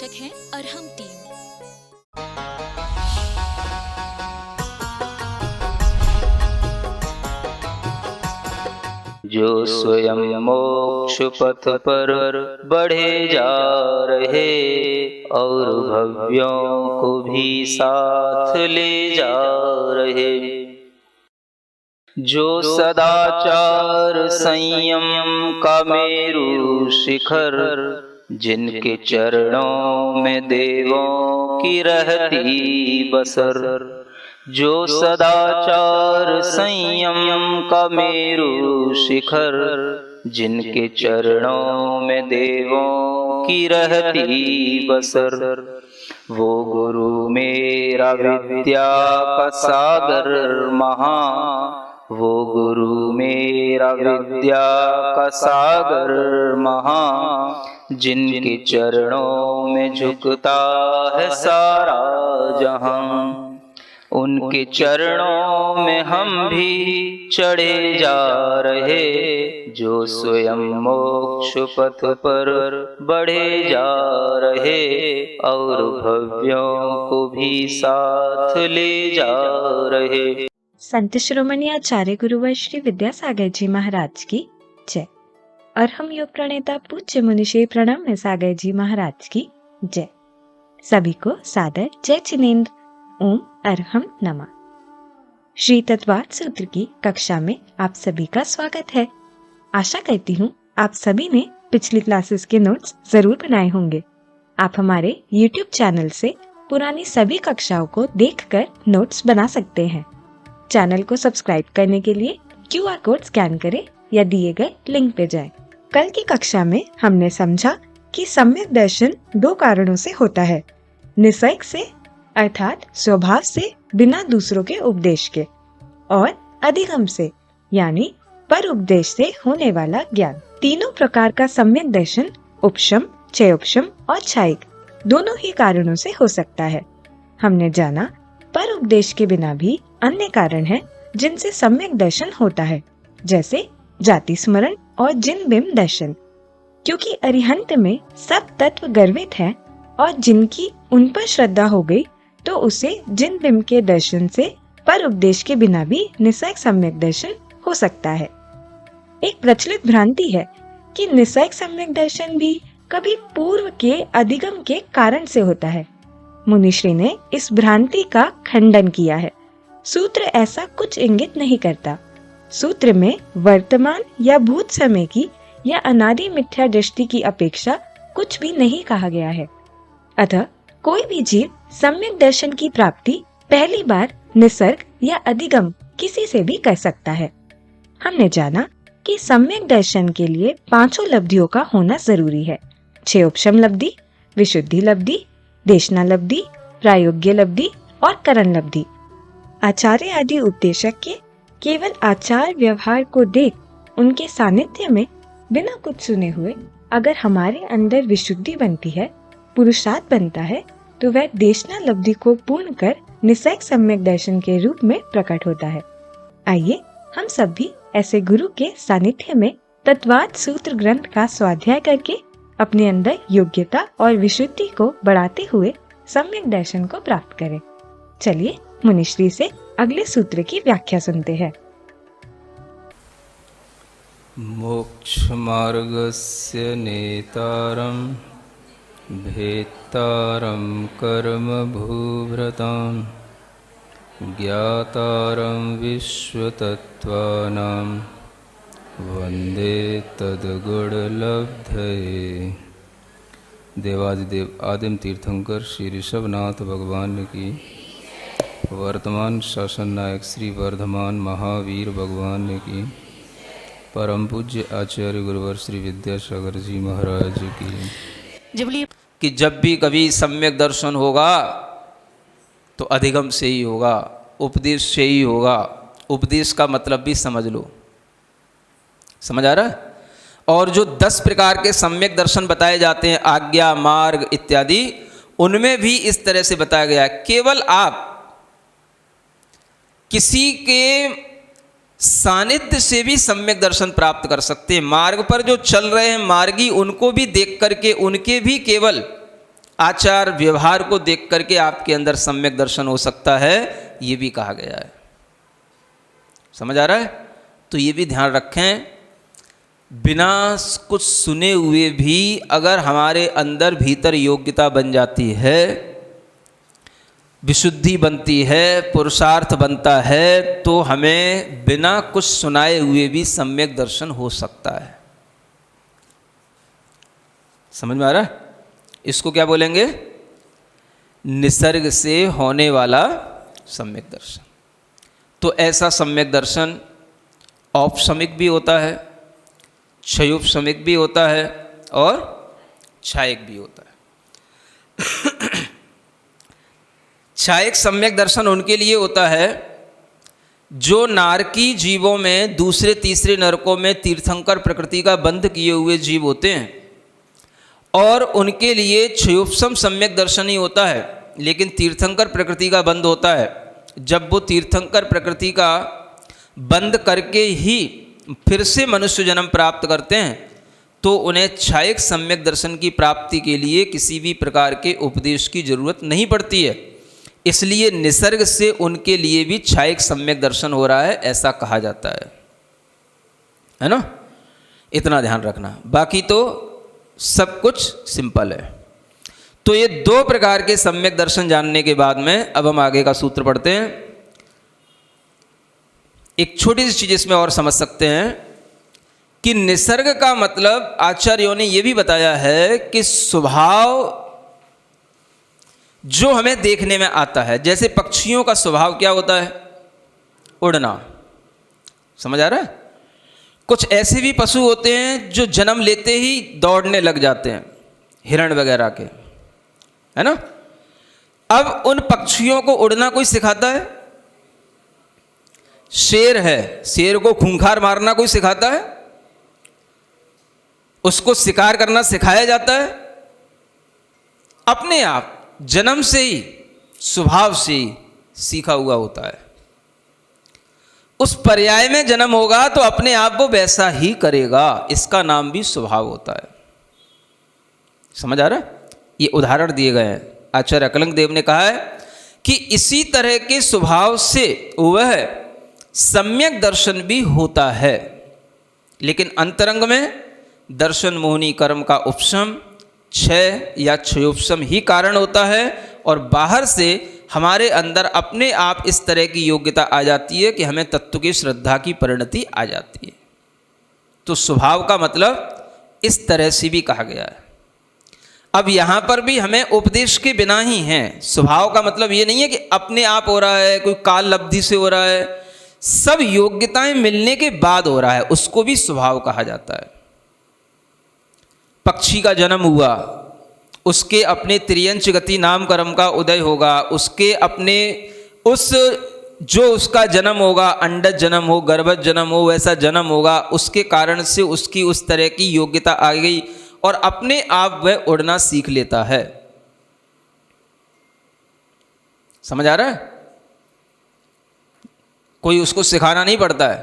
निर्देशक हैं अरहम टीम। जो स्वयं मोक्ष पथ पर बढ़े जा रहे और भव्यों को भी साथ ले जा रहे, जो सदाचार संयम का मेरु शिखर, जिनके चरणों में देवों की रहती बसर, जो सदाचार संयम का मेरु शिखर, जिनके चरणों में देवों की रहती बसर, वो गुरु मेरा विद्या का सागर महा, वो गुरु मेरा विद्या का सागर महा, जिनके चरणों में झुकता है सारा जहां, उनके चरणों में हम भी चढ़े जा रहे, जो स्वयं मोक्ष पथ पर बढ़े जा रहे और भव्यों को भी साथ ले जा रहे। संत शिरोमणि आचार्य गुरुवर श्री विद्यासागर जी महाराज की जय। अरहम योग प्रणेता पूज्य मुनिश्री प्रणम्य सागर जी महाराज की जय। सभी को सादर जय जिनेन्द्र। ओम अरहम नमः। श्री तत्वाद सूत्र की कक्षा में आप सभी का स्वागत है। आशा करती हूँ आप सभी ने पिछली क्लासेस के नोट्स जरूर बनाए होंगे। आप हमारे YouTube चैनल से पुरानी सभी कक्षाओं को देखकर नोट्स बना सकते हैं। चैनल को सब्सक्राइब करने के लिए QR कोड स्कैन करें या दिए गए लिंक पे जाएं। कल की कक्षा में हमने समझा कि सम्यक दर्शन दो कारणों से होता है, निसर्ग से अर्थात स्वभाव से बिना दूसरों के उपदेश के, और अधिगम से यानी पर उपदेश से होने वाला ज्ञान। तीनों प्रकार का सम्यक दर्शन उपशम, चयोपशम और छायिक दोनों ही कारणों से हो सकता है। हमने जाना पर उपदेश के बिना भी अन्य कारण हैं जिनसे सम्यक दर्शन होता है, जैसे जाति स्मरण और जिन बिंब दर्शन। क्योंकि अरिहंत में सब तत्व गर्वित हैं और जिनकी उन पर श्रद्धा हो गई तो उसे जिन बिंब के दर्शन से पर उपदेश के बिना भी निसर्ग सम्यक दर्शन हो सकता है। एक प्रचलित भ्रांति है कि निसर्ग सम्यक दर्शन भी कभी पूर्व के अधिगम के कारण से होता है। मुनिश्री ने इस भ्रांति का खंडन किया है। सूत्र ऐसा कुछ इंगित नहीं करता। सूत्र में वर्तमान या भूत समय की या अनादि मिथ्या दृष्टि की अपेक्षा कुछ भी नहीं कहा गया है। अतः कोई भी जीव सम्यक दर्शन की प्राप्ति पहली बार निसर्ग या अधिगम किसी से भी कर सकता है। हमने जाना कि सम्यक दर्शन के लिए पांचों लब्धियों का होना जरूरी है: क्षयोपशम लब्धि, विशुद्धि लब्धि, देशना लब्धि, प्रायोग्य लब्धि और करण लब्धि। आचार्य आदि उपदेशक के केवल आचार व्यवहार को देख उनके सानिध्य में बिना कुछ सुने हुए अगर हमारे अंदर विशुद्धि बनती है, पुरुषार्थ बनता है, तो वह देशना लब्धि को पूर्ण कर निसर्ग सम्यक दर्शन के रूप में प्रकट होता है। आइए हम सब भी ऐसे गुरु के सानिध्य में तत्वाद सूत्र ग्रंथ का स्वाध्याय करके अपने अंदर योग्यता और विशुद्धि को बढ़ाते हुए सम्यक दर्शन को प्राप्त करें। चलिए मुनिश्री से अगले सूत्र की व्याख्या सुनते हैं। मोक्ष मार्गस्य नेतारं भेत्तारं कर्म भूभृतां ज्ञातारं विश्वतत्त्वानां वंदे तद्गुणलब्धये। देवादिदेव आदिम तीर्थंकर श्री ऋषभनाथ भगवान की, वर्तमान शासन नायक श्री वर्धमान महावीर भगवान की, परम पूज्य आचार्य गुरुवर श्री विद्यासागर जी महाराज की। कि जब भी कभी सम्यक दर्शन होगा तो अधिगम से ही होगा, उपदेश से ही होगा। उपदेश का मतलब भी समझ लो, समझ आ रहा है? और जो 10 प्रकार के सम्यक दर्शन बताए जाते हैं, आज्ञा, मार्ग इत्यादि, उनमें भी इस तरह से बताया गया है। केवल आप किसी के सानिध्य से भी सम्यक दर्शन प्राप्त कर सकते हैं। मार्ग पर जो चल रहे हैं मार्गी, उनको भी देख करके उनके भी केवल आचार व्यवहार को देख करके आपके अंदर सम्यक दर्शन हो सकता है, ये भी कहा गया है। समझ आ रहा है? तो ये भी ध्यान रखें, बिना कुछ सुने हुए भी अगर हमारे अंदर भीतर योग्यता बन जाती है, विशुद्धि बनती है, पुरुषार्थ बनता है, तो हमें बिना कुछ सुनाए हुए भी सम्यक दर्शन हो सकता है। समझ में आ रहा है? इसको क्या बोलेंगे? निसर्ग से होने वाला सम्यक दर्शन। तो ऐसा सम्यक दर्शन औपसमिक भी होता है, क्षयोपसमिक भी होता है और छायक भी होता है। छायक सम्यक दर्शन उनके लिए होता है जो नारकी जीवों में, दूसरे तीसरे नरकों में तीर्थंकर प्रकृति का बंध किए हुए जीव होते हैं, और उनके लिए क्षयोपसम सम्यक दर्शन ही होता है। लेकिन तीर्थंकर प्रकृति का बंध होता है जब वो तीर्थंकर प्रकृति का बंद करके ही फिर से मनुष्य जन्म प्राप्त करते हैं, तो उन्हें छायक सम्यक दर्शन की प्राप्ति के लिए किसी भी प्रकार के उपदेश की जरूरत नहीं पड़ती है। इसलिए निसर्ग से उनके लिए भी छायक सम्यक दर्शन हो रहा है, ऐसा कहा जाता है ना? इतना ध्यान रखना, बाकी तो सब कुछ सिंपल है। तो ये दो प्रकार के सम्यक दर्शन जानने के बाद में अब हम आगे का सूत्र पढ़ते हैं। एक छोटी सी चीज इसमें और समझ सकते हैं कि निसर्ग का मतलब आचार्यों ने यह भी बताया है कि स्वभाव जो हमें देखने में आता है। जैसे पक्षियों का स्वभाव क्या होता है? उड़ना। समझ आ रहा है? कुछ ऐसे भी पशु होते हैं जो जन्म लेते ही दौड़ने लग जाते हैं, हिरण वगैरह के, है ना? अब उन पक्षियों को उड़ना कोई सिखाता है? शेर है, शेर को खूंखार मारना कोई सिखाता है? उसको शिकार करना सिखाया जाता है? अपने आप जन्म से ही, स्वभाव से ही सीखा हुआ होता है। उस पर्याय में जन्म होगा तो अपने आप वो वैसा ही करेगा, इसका नाम भी स्वभाव होता है। समझ आ रहा है? ये उदाहरण दिए गए हैं। आचार्य अकलंग देव ने कहा है कि इसी तरह के स्वभाव से वह सम्यक दर्शन भी होता है, लेकिन अंतरंग में दर्शन मोहनी कर्म का उपशम, क्षय या क्षयोपशम ही कारण होता है, और बाहर से हमारे अंदर अपने आप इस तरह की योग्यता आ जाती है कि हमें तत्व की श्रद्धा की परिणति आ जाती है। तो स्वभाव का मतलब इस तरह से भी कहा गया है। अब यहाँ पर भी हमें उपदेश के बिना ही है। स्वभाव का मतलब ये नहीं है कि अपने आप हो रहा है, कोई काल लब्धि से हो रहा है, सब योग्यताएं मिलने के बाद हो रहा है, उसको भी स्वभाव कहा जाता है। पक्षी का जन्म हुआ, उसके अपने त्रियंच गति नाम कर्म का उदय होगा, उसके अपने उस जो उसका जन्म होगा, अंडज जन्म हो, गर्भज जन्म हो, वैसा जन्म होगा, उसके कारण से उसकी उस तरह की योग्यता आ गई और अपने आप वह उड़ना सीख लेता है। समझ आ रहा है? कोई उसको सिखाना नहीं पड़ता है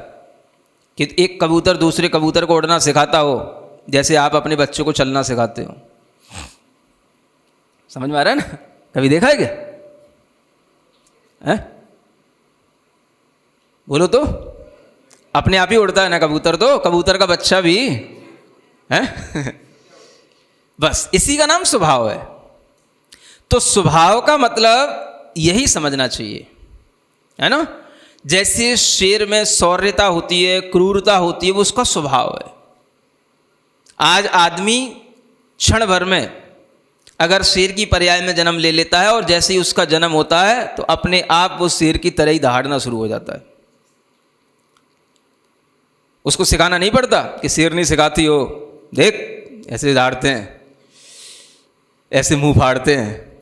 कि एक कबूतर दूसरे कबूतर को उड़ना सिखाता हो, जैसे आप अपने बच्चों को चलना सिखाते हो। समझ में आ रहा है ना? कभी देखा है क्या? है? बोलो तो। अपने आप ही उड़ता है ना कबूतर, तो कबूतर का बच्चा भी है। बस इसी का नाम स्वभाव है। तो स्वभाव का मतलब यही समझना चाहिए, है ना? जैसे शेर में शौर्यता होती है, क्रूरता होती है, वो उसका स्वभाव है। आज आदमी क्षण भर में अगर शेर की पर्याय में जन्म ले लेता है और जैसे ही उसका जन्म होता है तो अपने आप वो शेर की तरह ही दहाड़ना शुरू हो जाता है। उसको सिखाना नहीं पड़ता कि शेर नहीं सिखाती हो, देख ऐसे दहाड़ते हैं, ऐसे मुंह फाड़ते हैं,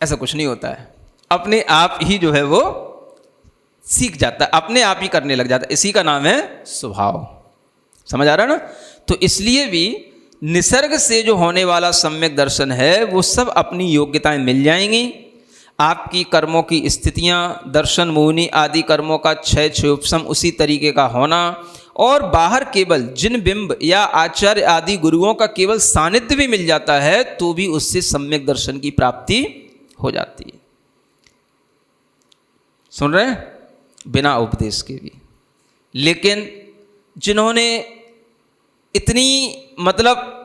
ऐसा कुछ नहीं होता है। अपने आप ही जो है वो सीख जाता है, अपने आप ही करने लग जाता है। इसी का नाम है स्वभाव। समझ आ रहा है ना? तो इसलिए भी निसर्ग से जो होने वाला सम्यक दर्शन है वो सब अपनी योग्यताएं मिल जाएंगी। आपकी कर्मों की स्थितियां, दर्शन मोहनी आदि कर्मों का क्षय क्षयोपशम उसी तरीके का होना, और बाहर केवल जिन बिंब या आचार्य आदि गुरुओं का केवल सानिध्य भी मिल जाता है तो भी उससे सम्यक दर्शन की प्राप्ति हो जाती है। सुन रहे हैं? बिना उपदेश के भी। लेकिन जिन्होंने इतनी मतलब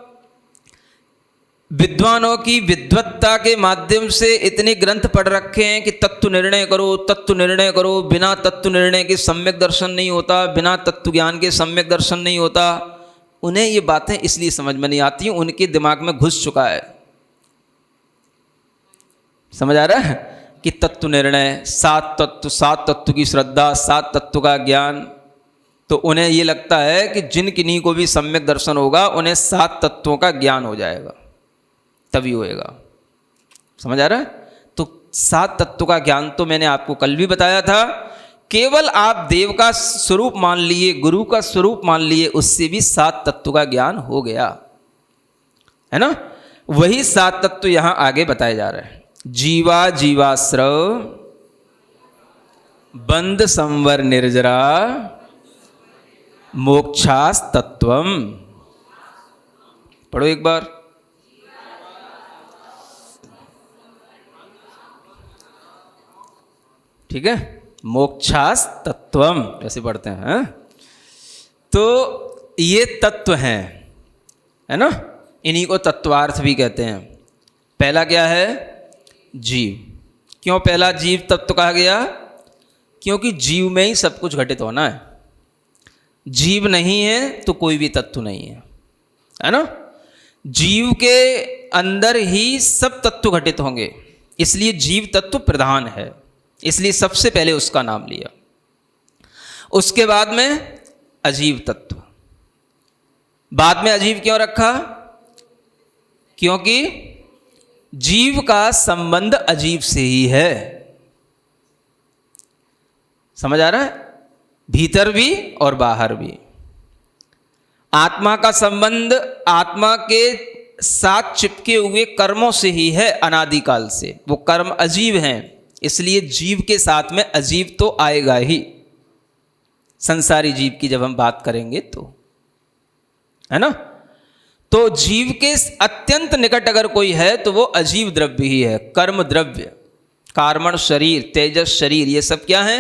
विद्वानों की विद्वत्ता के माध्यम से इतने ग्रंथ पढ़ रखे हैं कि तत्व निर्णय करो, तत्व निर्णय करो, बिना तत्व निर्णय के सम्यक दर्शन नहीं होता, बिना तत्व ज्ञान के सम्यक दर्शन नहीं होता, उन्हें ये बातें इसलिए समझ में नहीं आती, उनके दिमाग में घुस चुका है। समझ आ रहा है कि तत्व निर्णय, सात तत्व की श्रद्धा, सात तत्व का ज्ञान, तो उन्हें ये लगता है कि जिन किन्हीं को भी सम्यक दर्शन होगा उन्हें सात तत्वों का ज्ञान हो जाएगा, तभी होएगा। समझ आ रहा है? तो सात तत्व का ज्ञान तो मैंने आपको कल भी बताया था, केवल आप देव का स्वरूप मान लिए, गुरु का स्वरूप मान लिए, उससे भी सात तत्व का ज्ञान हो गया, है ना। वही सात तत्व यहां आगे बताए जा रहे हैं। जीवा जीवाश्रव, बंध संवर निर्जरा, मोक्षास तत्वम। पढ़ो एक बार। ठीक है, मोक्षास तत्वम ऐसे पढ़ते हैं। तो ये तत्व हैं, है ना, इन्हीं को तत्वार्थ भी कहते हैं। पहला क्या है? जीव। क्यों पहला जीव तत्व कहा गया? क्योंकि जीव में ही सब कुछ घटित होना है। जीव नहीं है तो कोई भी तत्व नहीं है ना। जीव के अंदर ही सब तत्व घटित होंगे, इसलिए जीव तत्व प्रधान है, इसलिए सबसे पहले उसका नाम लिया। उसके बाद में अजीव तत्व। बाद में अजीव क्यों रखा? क्योंकि जीव का संबंध अजीव से ही है। समझ आ रहा है? भीतर भी और बाहर भी। आत्मा का संबंध आत्मा के साथ चिपके हुए कर्मों से ही है, अनादिकाल से। वो कर्म अजीव हैं, इसलिए जीव के साथ में अजीव तो आएगा ही। संसारी जीव की जब हम बात करेंगे तो, है ना। तो जीव के अत्यंत निकट अगर कोई है तो वो अजीव द्रव्य ही है। कर्म द्रव्य, कार्मण शरीर, तेजस शरीर, ये सब क्या है?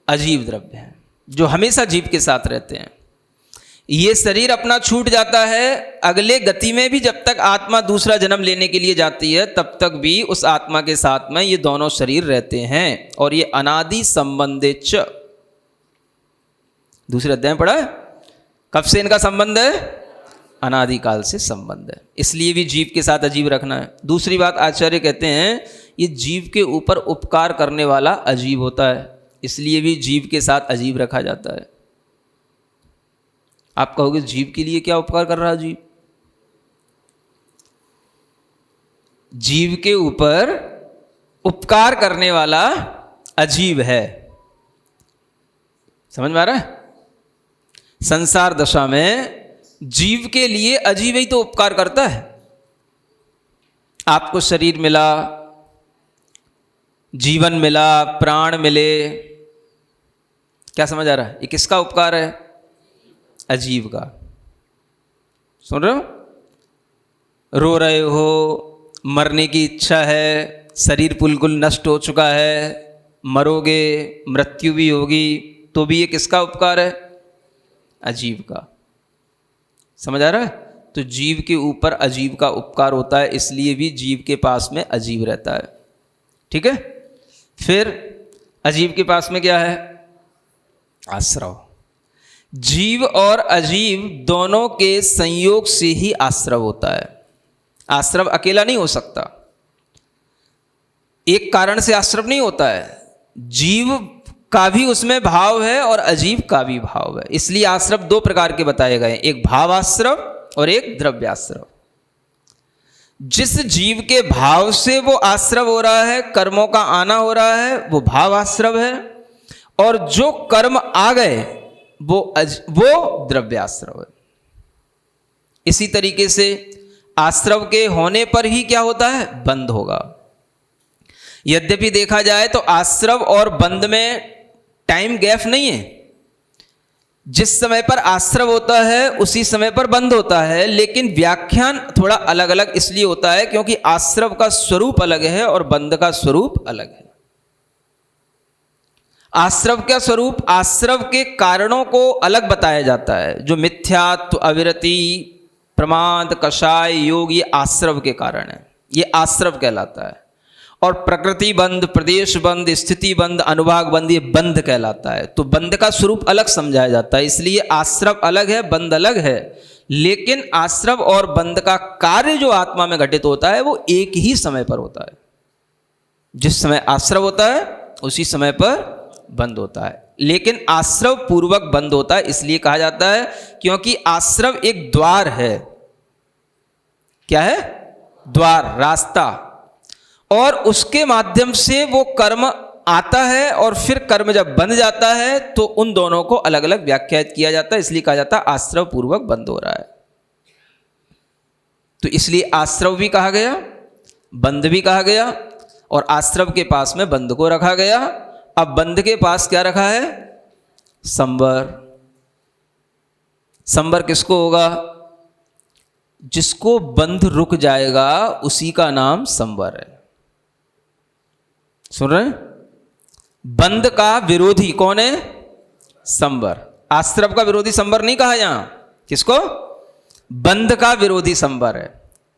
अजीव द्रव्य हैं, जो हमेशा जीव के साथ रहते हैं। ये शरीर अपना छूट जाता है, अगले गति में भी जब तक आत्मा दूसरा जन्म लेने के लिए जाती है तब तक भी उस आत्मा के साथ में ये दोनों शरीर रहते हैं। और ये अनादि संबंधे च, दूसरे अध्याय में पढ़ा है। कब से इनका संबंध है? अनादिकाल से संबंध है, इसलिए भी जीव के साथ अजीव रखना है। दूसरी बात, आचार्य कहते हैं ये जीव के ऊपर उपकार करने वाला अजीव होता है, इसलिए भी जीव के साथ अजीव रखा जाता है। आप कहोगे जीव के लिए क्या उपकार कर रहा है जीव? जीव के ऊपर उपकार करने वाला अजीव है। समझ में आ रहा है? संसार दशा में जीव के लिए अजीव ही तो उपकार करता है। आपको शरीर मिला, जीवन मिला, प्राण मिले, क्या समझ आ रहा है? ये किसका उपकार है? अजीव का। सुन रहे हो? रो रहे हो, मरने की इच्छा है, शरीर बिल्कुल नष्ट हो चुका है, मरोगे, मृत्यु भी होगी, तो भी ये किसका उपकार है? अजीव का। समझ आ रहा है? तो जीव के ऊपर अजीव का उपकार होता है, इसलिए भी जीव के पास में अजीव रहता है। ठीक है। फिर अजीव के पास में क्या है? आश्रव। जीव और अजीव दोनों के संयोग से ही आश्रव होता है। आश्रव अकेला नहीं हो सकता, एक कारण से आश्रव नहीं होता है। जीव का भी उसमें भाव है और अजीव का भी भाव है, इसलिए आश्रव दो प्रकार के बताए गए, एक भावाश्रव और एक द्रव्याश्रव। जिस जीव के भाव से वो आश्रव हो रहा है, कर्मों का आना हो रहा है, वो भावाश्रव है, और जो कर्म आ गए वो द्रव्याश्रव है। इसी तरीके से आश्रव के होने पर ही क्या होता है? बंध होगा। यद्यपि देखा जाए तो आश्रव और बंध में टाइम गैप नहीं है। जिस समय पर आश्रव होता है उसी समय पर बंध होता है, लेकिन व्याख्यान थोड़ा अलग अलग इसलिए होता है क्योंकि आश्रव का स्वरूप अलग है और बंध का स्वरूप अलग है। आश्रव का स्वरूप, आश्रव के कारणों को अलग बताया जाता है। जो मिथ्यात्व, अविरति, प्रमाद, कषाय, योग, ये आश्रव के कारण है, ये आश्रव कहलाता है। और प्रकृति बंध, प्रदेश बंध, स्थिति बंध, अनुभाग बंध, ये बंध कहलाता है। तो बंध का स्वरूप अलग समझाया जाता है, इसलिए आश्रव अलग है, बंध अलग है। लेकिन आश्रव और बंध का कार्य जो आत्मा में घटित होता है वो एक ही समय पर होता है। जिस समय आश्रव होता है उसी समय पर बंद होता है, लेकिन आश्रव पूर्वक बंद होता है। इसलिए कहा जाता है क्योंकि आश्रव एक द्वार है। क्या है? द्वार, रास्ता, और उसके माध्यम से वो कर्म आता है और फिर कर्म जब बंध जाता है तो उन दोनों को अलग अलग व्याख्यात किया जाता है। इसलिए कहा जाता है आश्रव पूर्वक बंद हो रहा है। तो इसलिए आश्रव भी कहा गया, बंध भी कहा गया, और आश्रव के पास में बंध को रखा गया। अब बंध के पास क्या रखा है? संवर। संवर किसको होगा? जिसको बंध रुक जाएगा उसी का नाम संवर है। सुन रहे हैं? बंध का विरोधी कौन है? संवर। आश्रव का विरोधी संवर नहीं कहा यहां। किसको? बंध का विरोधी संवर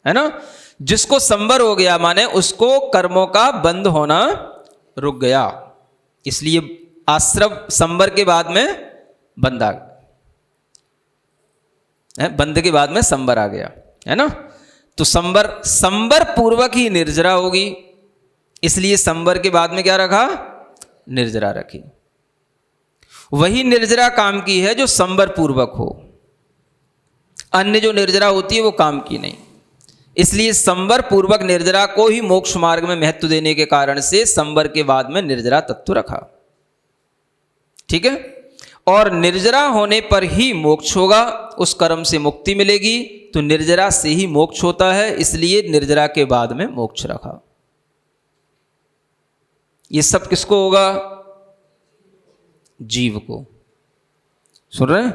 है ना। जिसको संवर हो गया माने उसको कर्मों का बंध होना रुक गया। इसलिए आश्रव संवर के बाद में बंध आ गया, बंध के बाद में संवर आ गया, है ना। तो संवर पूर्वक ही निर्जरा होगी, इसलिए संवर के बाद में क्या रखा? निर्जरा रखी। वही निर्जरा काम की है जो संवर पूर्वक हो, अन्य जो निर्जरा होती है वो काम की नहीं। इसलिए संवर पूर्वक निर्जरा को ही मोक्ष मार्ग में महत्व देने के कारण से संवर के बाद में निर्जरा तत्व रखा। ठीक है। और निर्जरा होने पर ही मोक्ष होगा, उस कर्म से मुक्ति मिलेगी। तो निर्जरा से ही मोक्ष होता है, इसलिए निर्जरा के बाद में मोक्ष रखा। ये सब किसको होगा? जीव को। सुन रहे हैं?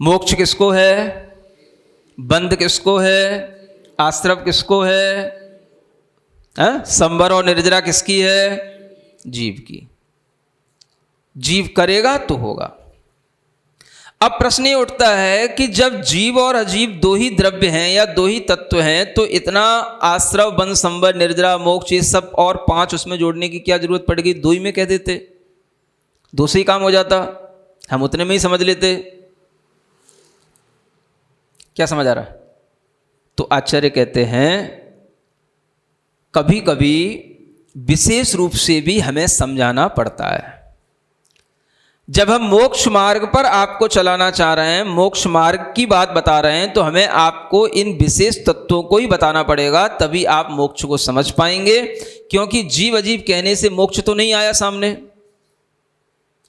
मोक्ष किसको है? बंध किसको है? आश्रव किसको है? संवर और निर्जरा किसकी है? जीव की। जीव करेगा तो होगा। अब प्रश्न ये उठता है कि जब जीव और अजीव दो ही द्रव्य हैं या दो ही तत्व हैं, तो इतना आश्रव, बंध, संवर, निर्जरा, मोक्ष, ये सब और 5 उसमें जोड़ने की क्या जरूरत पड़ेगी? 2 ही में कह देते, 2 से ही काम हो जाता, हम उतने में ही समझ लेते। क्या समझ आ रहा है? तो आचार्य कहते हैं कभी कभी विशेष रूप से भी हमें समझाना पड़ता है। जब हम मोक्ष मार्ग पर आपको चलाना चाह रहे हैं, मोक्ष मार्ग की बात बता रहे हैं, तो हमें आपको इन विशेष तत्वों को ही बताना पड़ेगा, तभी आप मोक्ष को समझ पाएंगे। क्योंकि जीव अजीव कहने से मोक्ष तो नहीं आया सामने,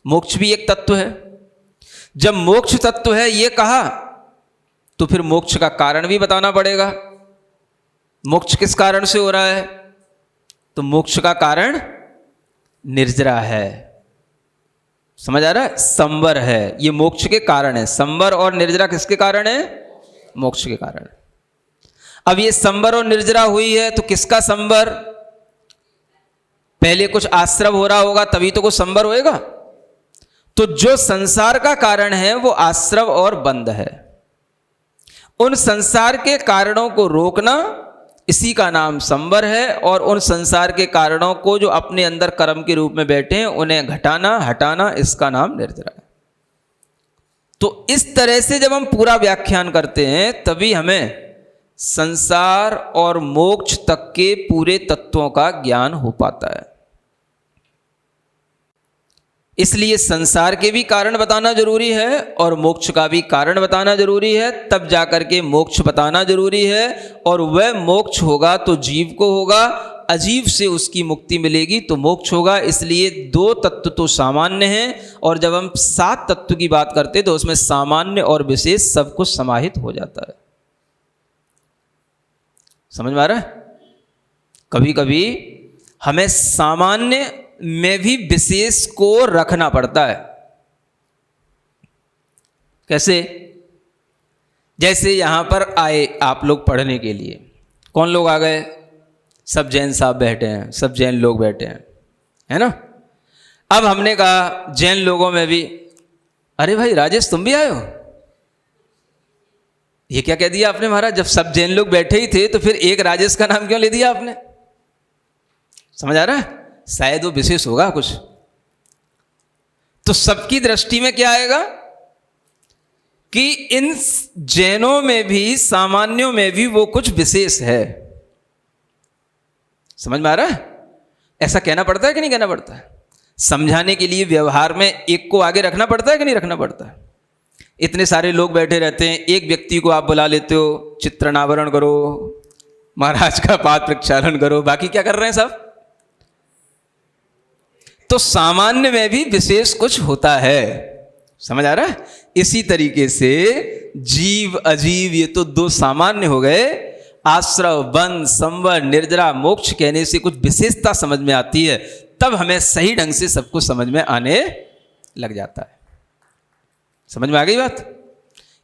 मोक्ष भी एक तत्व है। जब मोक्ष तत्व है ये कहा तो फिर मोक्ष का कारण भी बताना पड़ेगा। मोक्ष किस कारण से हो रहा है? तो मोक्ष का कारण निर्जरा है। समझ आ रहा है? संवर है, ये मोक्ष के कारण है। संवर और निर्जरा किसके कारण है? मोक्ष के कारण। अब ये संवर और निर्जरा हुई है तो किसका संवर? पहले कुछ आश्रव हो रहा होगा तभी तो कुछ संवर होएगा। तो जो संसार का कारण है वो आश्रव और बंध है। उन संसार के कारणों को रोकना, इसी का नाम संवर है। और उन संसार के कारणों को जो अपने अंदर कर्म के रूप में बैठे हैं उन्हें घटाना, हटाना, इसका नाम निर्जरा है। तो इस तरह से जब हम पूरा व्याख्यान करते हैं तभी हमें संसार और मोक्ष तक के पूरे तत्वों का ज्ञान हो पाता है। इसलिए संसार के भी कारण बताना जरूरी है और मोक्ष का भी कारण बताना जरूरी है, तब जाकर के मोक्ष बताना जरूरी है। और वह मोक्ष होगा तो जीव को होगा, अजीव से उसकी मुक्ति मिलेगी तो मोक्ष होगा। इसलिए 2 तत्व तो सामान्य हैं, और जब हम 7 तत्व की बात करते हैं तो उसमें सामान्य और विशेष सब कुछ समाहित हो जाता है। समझ में आ रहा है? कभी कभी हमें सामान्य में भी विशेष को रखना पड़ता है। कैसे? जैसे यहाँ पर आए आप लोग पढ़ने के लिए, कौन लोग आ गए? सब जैन साहब बैठे हैं, सब जैन लोग बैठे हैं, है ना। अब हमने कहा जैन लोगों में भी, अरे भाई राजेश तुम भी आए हो? ये क्या कह दिया आपने महाराज? जब सब जैन लोग बैठे ही थे तो फिर एक राजेश का नाम क्यों ले दिया आपने? समझ आ रहा है? शायद वो विशेष होगा कुछ। तो सबकी दृष्टि में क्या आएगा कि इन जैनों में भी, सामान्यों में भी वो कुछ विशेष है। समझ में आ रहा है? ऐसा कहना पड़ता है कि नहीं कहना पड़ता है? समझाने के लिए व्यवहार में एक को आगे रखना पड़ता है कि नहीं रखना पड़ता है? इतने सारे लोग बैठे रहते हैं, एक व्यक्ति को आप बुला लेते हो, चित्रनावरण करो, महाराज का पाद प्रक्षालन करो, बाकी क्या कर रहे हैं सब? तो सामान्य में भी विशेष कुछ होता है। समझ आ रहा है? इसी तरीके से जीव अजीव ये तो दो सामान्य हो गए। आश्रव, बंध, संवर, निर्जरा, मोक्ष कहने से कुछ विशेषता समझ में आती है, तब हमें सही ढंग से सब कुछ समझ में आने लग जाता है। समझ में आ गई बात?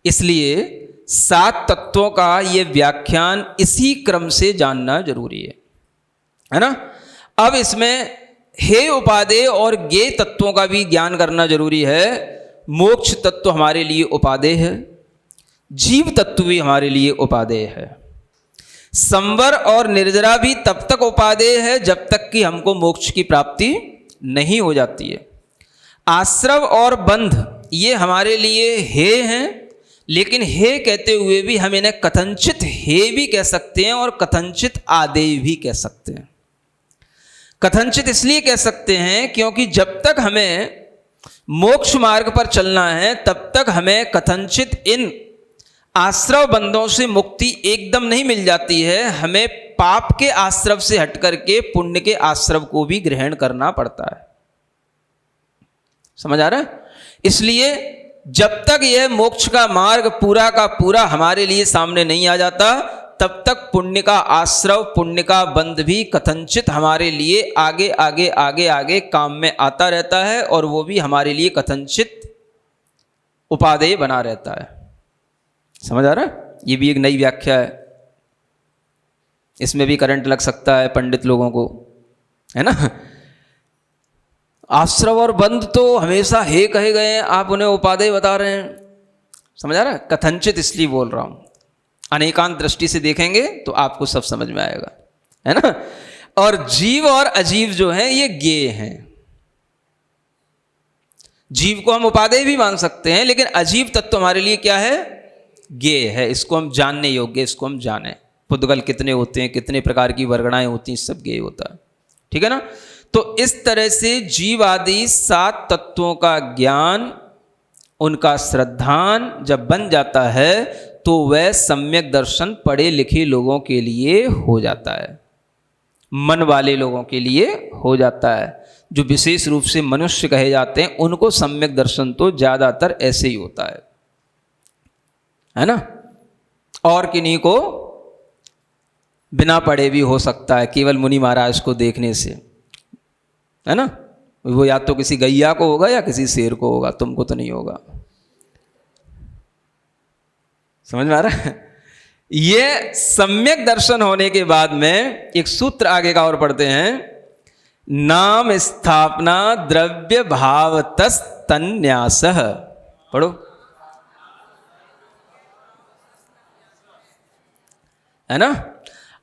इसलिए 7 तत्वों का ये व्याख्यान इसी क्रम से जानना जरूरी है ना। अब इसमें हे उपादेय और ज्ञेय तत्वों का भी ज्ञान करना जरूरी है। मोक्ष तत्व हमारे लिए उपादेय है, जीव तत्व भी हमारे लिए उपादेय है। संवर और निर्जरा भी तब तक उपादेय है जब तक कि हमको मोक्ष की प्राप्ति नहीं हो जाती है। आश्रव और बंध ये हमारे लिए हे हैं, लेकिन हे कहते हुए भी हम इन्हें कथंचित हे भी कह सकते हैं और कथंचित आदेय भी कह सकते हैं। कथंचित इसलिए कह सकते हैं क्योंकि जब तक हमें मोक्ष मार्ग पर चलना है तब तक हमें कथंचित इन आश्रव बंधों से मुक्ति एकदम नहीं मिल जाती है। हमें पाप के आश्रव से हट करके पुण्य के आश्रव को भी ग्रहण करना पड़ता है। समझ आ रहा है? इसलिए जब तक यह मोक्ष का मार्ग पूरा का पूरा हमारे लिए सामने नहीं आ जाता तब तक पुण्य का आश्रव, पुण्य का बंध भी कथंचित हमारे लिए आगे आगे आगे आगे काम में आता रहता है और वो भी हमारे लिए कथंचित उपादेय बना रहता है। समझ आ रहा है? ये भी एक नई व्याख्या है, इसमें भी करंट लग सकता है पंडित लोगों को, है ना। आश्रव और बंध तो हमेशा हे कहे गए हैं, आप उन्हें उपादेय बता रहे हैं। समझ आ रहा है? कथंचित इसलिए बोल रहा हूं, अनेकांत दृष्टि से देखेंगे तो आपको सब समझ में आएगा, है ना। और जीव और अजीव जो है ये ज्ञेय हैं। जीव को हम उपादेय भी मान सकते हैं, लेकिन अजीव तत्व हमारे लिए क्या है? ज्ञेय है। इसको हम जानने योग्य, इसको हम जाने। पुद्गल कितने होते हैं, कितने प्रकार की वर्गणाएं होती हैं, सब ज्ञेय होता है। ठीक है ना। तो इस तरह से जीव आदि 7 तत्वों का ज्ञान, उनका श्रद्धान जब बन जाता है तो वह सम्यक दर्शन पढ़े लिखे लोगों के लिए हो जाता है, मन वाले लोगों के लिए हो जाता है। जो विशेष रूप से मनुष्य कहे जाते हैं उनको सम्यक दर्शन तो ज्यादातर ऐसे ही होता है ना। और किन्हीं को बिना पढ़े भी हो सकता है, केवल मुनि महाराज को देखने से, है ना। वो या तो किसी गैया को होगा या किसी शेर को होगा, तुमको तो नहीं होगा। समझ में आ रहा है? ये सम्यक दर्शन होने के बाद में एक सूत्र आगे का और पढ़ते हैं, नाम स्थापना द्रव्य भावतस तन्यासः। पढ़ो, है ना।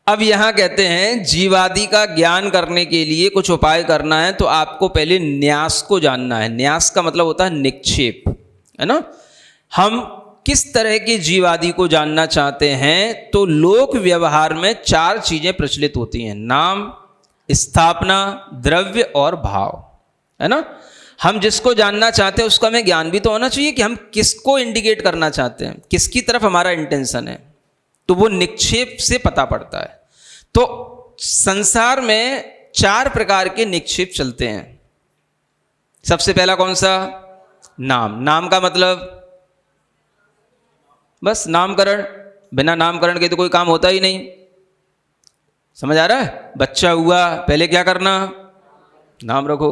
अब यहां कहते हैं जीवादि का ज्ञान करने के लिए कुछ उपाय करना है तो आपको पहले न्यास को जानना है। न्यास का मतलब होता है निक्षेप, है ना। हम किस तरह के जीवादि को जानना चाहते हैं तो लोक व्यवहार में 4 चीजें प्रचलित होती हैं, नाम, स्थापना, द्रव्य और भाव, है ना। हम जिसको जानना चाहते हैं उसका हमें ज्ञान भी तो होना चाहिए कि हम किसको इंडिकेट करना चाहते हैं, किसकी तरफ हमारा इंटेंशन है, तो वो निक्षेप से पता पड़ता है। तो संसार में 4 प्रकार के निक्षेप चलते हैं। सबसे पहला कौन सा? नाम। नाम का मतलब बस नामकरण, बिना नामकरण के तो कोई काम होता ही नहीं। समझ आ रहा है? बच्चा हुआ, पहले क्या करना? नाम रखो।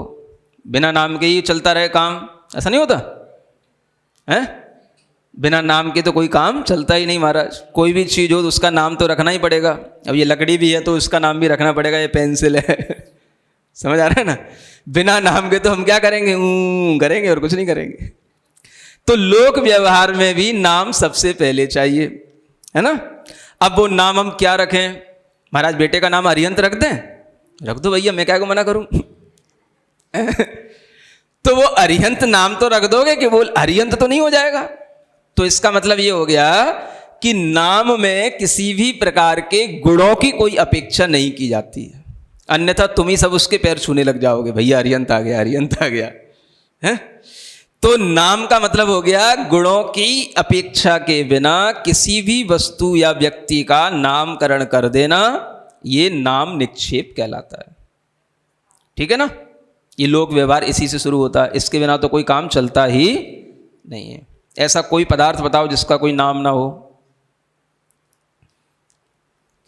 बिना नाम के ही चलता रहे काम, ऐसा नहीं होता है? बिना नाम के तो कोई काम चलता ही नहीं महाराज। कोई भी चीज़ हो तो उसका नाम तो रखना ही पड़ेगा। अब ये लकड़ी भी है तो उसका नाम भी रखना पड़ेगा, ये पेंसिल है समझ आ रहा है ना। बिना नाम के तो हम क्या करेंगे, करेंगे और कुछ नहीं करेंगे। तो लोक व्यवहार में भी नाम सबसे पहले चाहिए, है ना। अब वो नाम हम क्या रखें महाराज, बेटे का नाम अरिहंत रख दें, रख दो भैया, मैं क्या को मना करूं तो वो अरिहंत नाम तो रख दोगे कि वो अरिहंत तो नहीं हो जाएगा। तो इसका मतलब ये हो गया कि नाम में किसी भी प्रकार के गुणों की कोई अपेक्षा नहीं की जाती है, अन्यथा तुम ही सब उसके पैर छूने लग जाओगे, भैया अरिहंत आ गया, अरिहंत आ गया है। तो नाम का मतलब हो गया गुणों की अपेक्षा के बिना किसी भी वस्तु या व्यक्ति का नामकरण कर देना, ये नाम निक्षेप कहलाता है। ठीक है ना। ये लोक व्यवहार इसी से शुरू होता है, इसके बिना तो कोई काम चलता ही नहीं है। ऐसा कोई पदार्थ बताओ जिसका कोई नाम ना हो,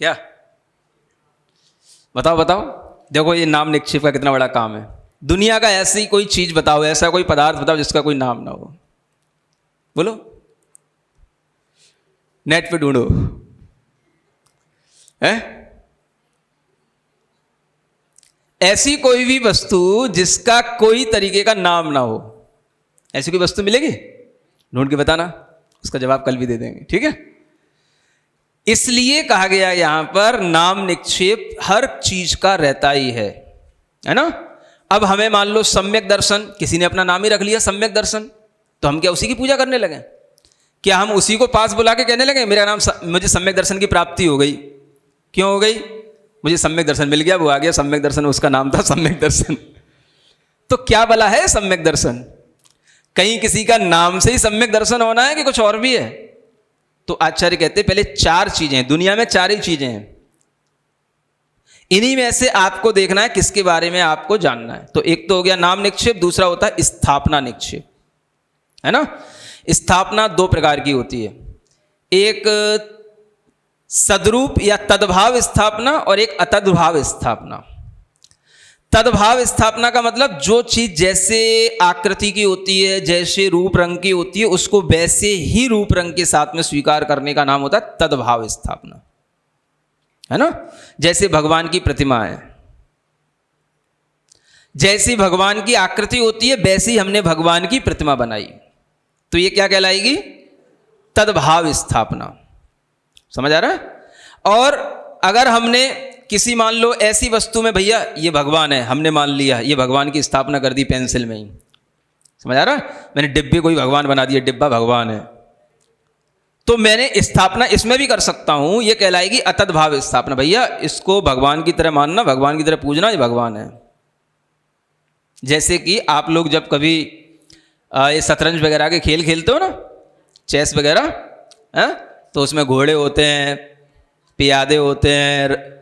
क्या बताओ बताओ। देखो ये नाम निक्षेप का कितना बड़ा काम है। दुनिया का ऐसी कोई चीज बताओ, ऐसा कोई पदार्थ बताओ जिसका कोई नाम ना हो, बोलो, नेट पे ढूंढो है। ऐसी कोई भी वस्तु जिसका कोई तरीके का नाम ना हो, ऐसी कोई वस्तु मिलेगी, ढूंढ के बताना, उसका जवाब कल भी दे देंगे, ठीक है। इसलिए कहा गया यहां पर नाम निक्षेप हर चीज का रहता ही है ना। अब हमें मान लो सम्यक दर्शन, किसी ने अपना नाम ही रख लिया सम्यक दर्शन, तो हम क्या उसी की पूजा करने लगे? क्या हम उसी को पास बुला के कहने लगे मेरा नाम मुझे सम्यक दर्शन की प्राप्ति हो गई? क्यों हो गई? मुझे सम्यक दर्शन मिल गया, वो आ गया सम्यक दर्शन, उसका नाम था सम्यक दर्शन। तो क्या भला है सम्यक दर्शन? कहीं किसी का नाम से ही सम्यक दर्शन होना है कि कुछ और भी है? तो आचार्य कहते हैं पहले 4 चीजें हैं, दुनिया में 4 ही चीजें हैं, इन्हीं में से आपको देखना है किसके बारे में आपको जानना है। तो एक तो हो गया नाम निक्षेप, दूसरा होता है स्थापना निक्षेप, है ना। स्थापना 2 प्रकार की होती है, एक सदरूप या तद्भाव स्थापना और एक अतद्भाव स्थापना। तद्भाव स्थापना का मतलब जो चीज जैसे आकृति की होती है, जैसे रूप रंग की होती है, उसको वैसे ही रूप रंग के साथ में स्वीकार करने का नाम होता है तद्भाव स्थापना, है ना। जैसे भगवान की प्रतिमा है, जैसी भगवान की आकृति होती है वैसी हमने भगवान की प्रतिमा बनाई, तो ये क्या कहलाएगी? तद्भाव स्थापना। समझ आ रहा है? और अगर हमने किसी मान लो ऐसी वस्तु में, भैया ये भगवान है, हमने मान लिया ये भगवान की स्थापना कर दी पेंसिल में ही, समझ आ रहा है, मैंने डिब्बे को ही भगवान बना दिया, डिब्बा भगवान है, तो मैंने स्थापना इसमें भी कर सकता हूं, ये कहलाएगी अतद्भाव स्थापना। भैया इसको भगवान की तरह मानना, भगवान की तरह पूजना, ये भगवान है। जैसे कि आप लोग जब कभी ये शतरंज वगैरह के खेल खेलते हो ना, चेस वगैरह, तो उसमें घोड़े होते हैं, पियादे होते हैं,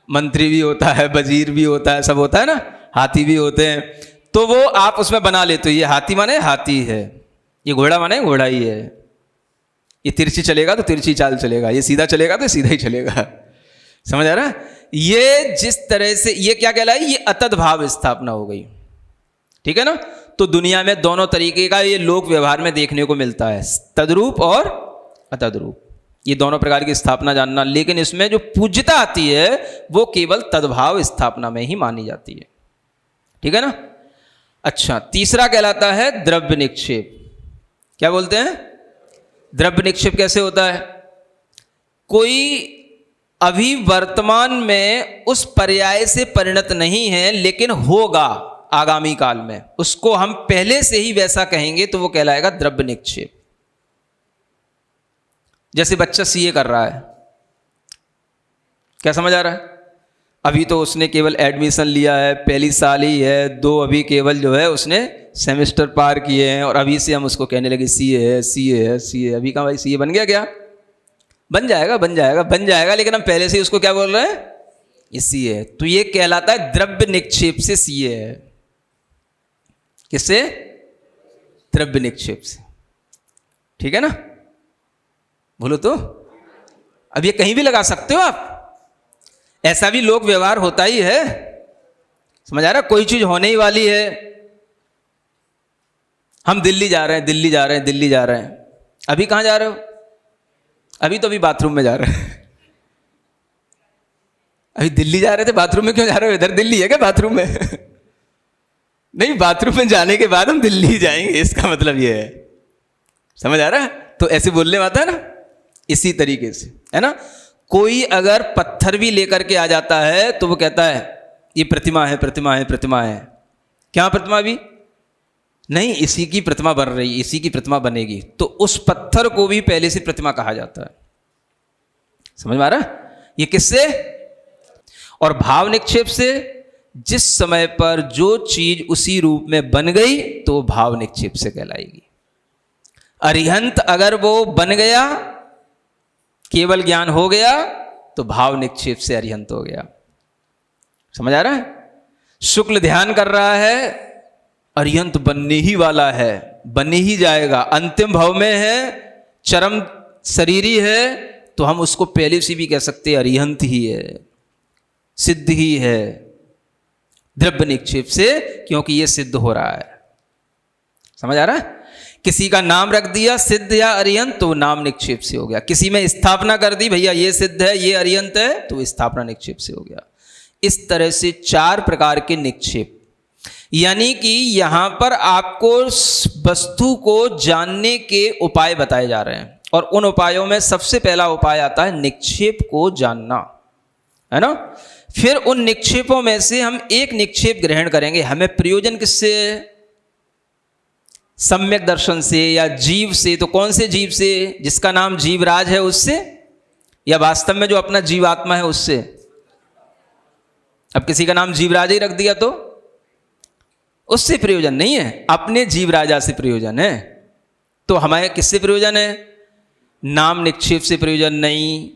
मंत्री भी होता है, वजीर भी होता है, सब होता है ना, हाथी भी होते हैं। तो वो आप उसमें बना लेते हो, ये हाथी माने हाथी है, ये घोड़ा माने घोड़ा ही है, ये तिरछी चलेगा तो तिरछी चाल चलेगा, ये सीधा चलेगा तो सीधा ही चलेगा। समझ आ रहा है? ये जिस तरह से ये क्या कहलाए, ये अतद्भाव स्थापना हो गई, ठीक है ना। तो दुनिया में दोनों तरीके का ये लोक व्यवहार में देखने को मिलता है, तद्रूप और अतद्रूप, ये दोनों प्रकार की स्थापना जानना। लेकिन इसमें जो पूज्यता आती है वो केवल तद्भाव स्थापना में ही मानी जाती है, ठीक है ना। अच्छा, तीसरा कहलाता है द्रव्य निक्षेप। क्या बोलते हैं? द्रव्य निक्षेप कैसे होता है? कोई अभी वर्तमान में उस पर्याय से परिणत नहीं है, लेकिन होगा आगामी काल में, उसको हम पहले से ही वैसा कहेंगे तो वो कहलाएगा द्रव्य निक्षेप। जैसे बच्चा सीए कर रहा है, क्या समझ आ रहा है? अभी तो उसने केवल एडमिशन लिया है, पहली साल ही है, 2 अभी केवल जो है उसने सेमेस्टर पार किए हैं, और अभी से हम उसको कहने लगे सीए है, सीए है, सीए। अभी कहाँ भाई सीए बन गया? क्या बन जाएगा? बन जाएगा, बन जाएगा, लेकिन हम पहले से ही उसको क्या बोल रहे हैं? ये सीए है। तो ये कहलाता है द्रव्य निक्षेप से सीए है। किससे? द्रव्य निक्षेप से, ठीक है ना। बोलो तो, अब ये कहीं भी लगा सकते हो आप, ऐसा भी लोक व्यवहार होता ही है। समझ आ रहा? कोई चीज होने ही वाली है, हम दिल्ली जा रहे हैं, दिल्ली जा रहे हैं, दिल्ली जा रहे हैं। अभी कहाँ जा रहे हो? अभी बाथरूम में जा रहे हैं। अभी दिल्ली जा रहे थे, बाथरूम में क्यों जा रहे हो? इधर दिल्ली है क्या बाथरूम में? नहीं, बाथरूम में जाने के बाद हम दिल्ली जाएंगे, इसका मतलब ये है। समझ आ रहा है? तो ऐसे बोलने में आता है ना, इसी तरीके से, है ना। कोई अगर पत्थर भी लेकर के आ जाता है तो वो कहता है ये प्रतिमा है, प्रतिमा है, प्रतिमा है। क्या प्रतिमा? भी नहीं, इसी की प्रतिमा बन रही, इसी की प्रतिमा बनेगी। तो उस पत्थर को भी पहले से प्रतिमा कहा जाता है। समझ में आ रहा है? ये किससे? और भाव निक्षेप से। जिस समय पर जो चीज उसी रूप में बन गई तो वो भाव निक्षेप से कहलाएगी। अरिहंत अगर वो बन गया, केवल ज्ञान हो गया, तो भाव निक्षेप से अरिहंत हो गया। समझ आ रहा है? शुक्ल ध्यान कर रहा है, अरिहंत बनने ही वाला है, बनने ही जाएगा, अंतिम भाव में है, चरम शरीरी है, तो हम उसको पहले से भी कह सकते हैं अरिहंत ही है, सिद्ध ही है, द्रव्य निक्षेप से, क्योंकि ये सिद्ध हो रहा है। समझ आ रहा है? किसी का नाम रख दिया सिद्ध या अरिहंत तो नाम निक्षेप से हो गया। किसी में स्थापना कर दी, भैया ये सिद्ध है, ये अरिहंत है, तो स्थापना निक्षेप से हो गया। इस तरह से 4 प्रकार के निक्षेप, यानी कि यहां पर आपको वस्तु को जानने के उपाय बताए जा रहे हैं, और उन उपायों में सबसे पहला उपाय आता है निक्षेप को जानना, है ना। फिर उन निक्षेपों में से हम एक निक्षेप ग्रहण करेंगे। हमें प्रयोजन किससे? सम्यक दर्शन से या जीव से। तो कौन से जीव से? जिसका नाम जीवराज है उससे, या वास्तव में जो अपना जीवात्मा है उससे? अब किसी का नाम जीवराज ही रख दिया तो उससे प्रयोजन नहीं है, अपने जीवराजा से प्रयोजन है। तो हमारे किससे प्रयोजन है? नाम निक्षेप से प्रयोजन नहीं,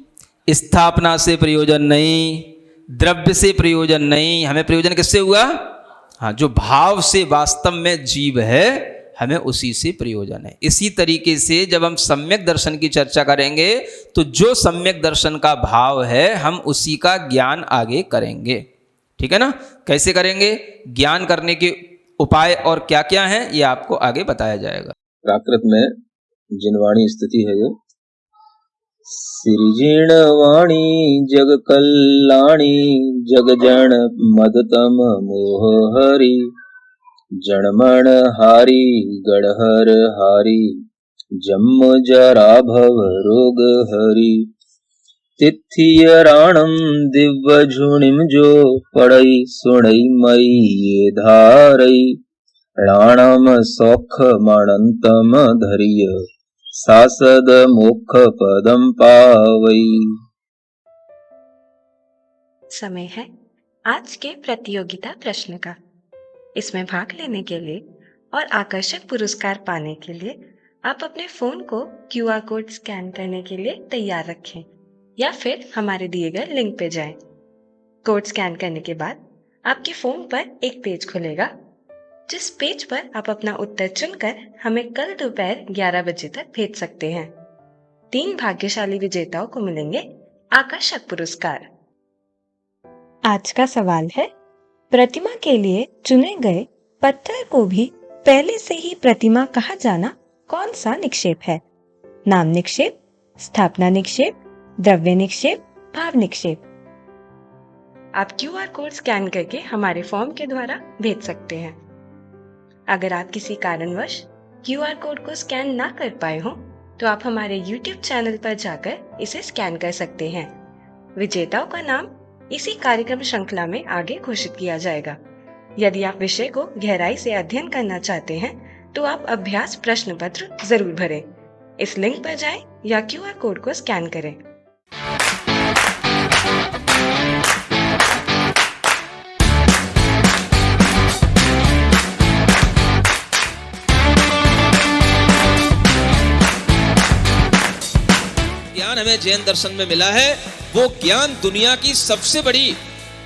स्थापना से प्रयोजन नहीं, द्रव्य से प्रयोजन नहीं। हमें प्रयोजन किससे हुआ? हाँ, जो भाव से वास्तव में जीव है, हमें उसी से प्रयोजन है। इसी तरीके से जब हम सम्यक दर्शन की चर्चा करेंगे तो जो सम्यक दर्शन का भाव है हम उसी का ज्ञान आगे करेंगे। ठीक है ना? कैसे करेंगे? ज्ञान करने के उपाय और क्या क्या हैं ये आपको आगे बताया जाएगा। प्राकृत में जिनवाणी स्थिति है ये। सिरिजीण वाणी जग कल्याणी जग जन मदतम मोह हरि जनमण हारी गढ़हर हारी जन्म जरा भव रोग हरि तिथिय राणम दिव्य झुणिम जो पड़ई सुणई मई ये धारई राणम सौख माणंतम धरिय सासद मोक्ष पदम पावई। समय है आज के प्रतियोगिता प्रश्न का। इसमें भाग लेने के लिए और आकर्षक पुरस्कार पाने के लिए आप अपने फोन को QR कोड स्कैन करने के लिए तैयार रखें या फिर हमारे दिए गए लिंक पे जाएं। कोड स्कैन करने के बाद आपके फोन पर एक पेज खुलेगा, जिस पेज पर आप अपना उत्तर चुनकर हमें कल दोपहर 11 बजे तक भेज सकते हैं। 3 भाग्यशाली विजेताओं को मिलेंगे आकर्षक पुरस्कार। आज का सवाल है, प्रतिमा के लिए चुने गए पत्थर को भी पहले से ही प्रतिमा कहा जाना कौन सा निक्षेप है? नाम निक्षेप, स्थापना निक्षेप, द्रव्य निक्षेप, भाव निक्षेप। आप QR कोड स्कैन करके हमारे फॉर्म के द्वारा भेज सकते हैं। अगर आप किसी कारणवश QR कोड को स्कैन ना कर पाए हो तो आप हमारे YouTube चैनल पर जाकर इसे स्कैन कर सकते हैं। विजेताओं का नाम इसी कार्यक्रम श्रृंखला में आगे घोषित किया जाएगा। यदि आप विषय को गहराई से अध्ययन करना चाहते हैं तो आप अभ्यास प्रश्न पत्र जरूर भरें। इस लिंक पर जाएं या QR कोड को स्कैन करें। ज्ञान हमें जैन दर्शन में मिला है, वो ज्ञान दुनिया की सबसे बड़ी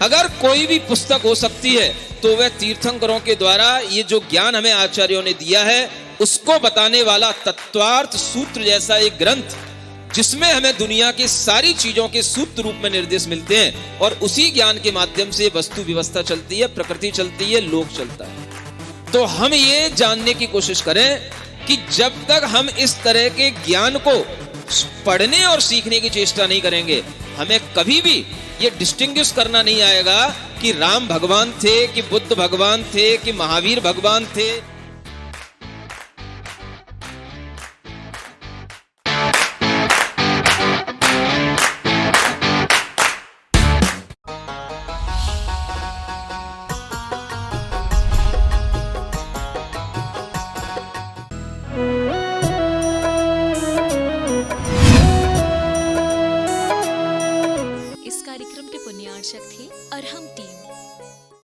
अगर कोई भी पुस्तक हो सकती है तो वह तीर्थंकरों के द्वारा ये जो ज्ञान हमें आचार्यों ने दिया है उसको बताने वाला तत्वार्थ सूत्र जैसा एक ग्रंथ, जिसमें हमें दुनिया की सारी चीजों के सूत्र रूप में निर्देश मिलते हैं और उसी ज्ञान के माध्यम से वस्तु व्यवस्था चलती है, प्रकृति चलती है, लोक चलता है। तो हम ये जानने की कोशिश करें कि जब तक हम इस तरह के ज्ञान को पढ़ने और सीखने की चेष्टा नहीं करेंगे, हमें कभी भी ये डिस्टिंग्विश करना नहीं आएगा कि राम भगवान थे, कि बुद्ध भगवान थे, कि महावीर भगवान थे।